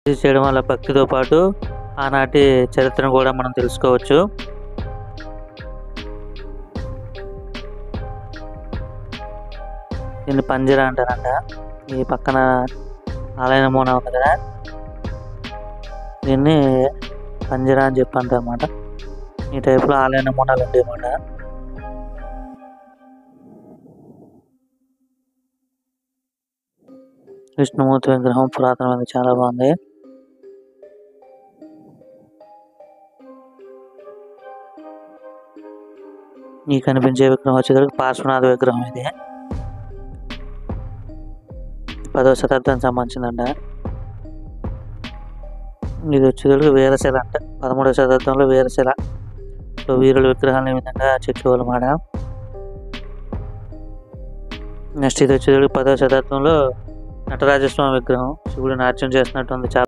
ఇది చేయడం వల్ల భక్తితో పాటు ఆనాటి చరిత్రను కూడా మనం తెలుసుకోవచ్చు. దీన్ని పంజర అంటారంట. ఈ పక్కన ఆలయ నమూనా ఉంది కదా, దీన్ని పంజర అని చెప్పి అంటారన్నమాట. ఈ టైప్లో ఆలయ నమూనాలు ఉండేవన్నమాట. విష్ణుమూర్తి విగ్రహం పురాతనమైనది, చాలా బాగుంది. ఈ కనిపించే విగ్రహం వచ్చేసరికి పార్శ్వనాథ విగ్రహం. ఇది 10వ శతాబ్దానికి సంబంధించిందంట. ఇది వచ్చేసరికి వీరశిల అంట. 13వ శతాబ్దంలో వీరశిల వీరుల విగ్రహాలను ఈ విధంగా చెక్కేవాళ్ళు మాట. నెక్స్ట్ ఇది వచ్చేసరికి 10వ శతాబ్దంలో నటరాజస్వామి విగ్రహం. శివుడు నాట్యం చేస్తున్నట్టు ఉంది. చాలా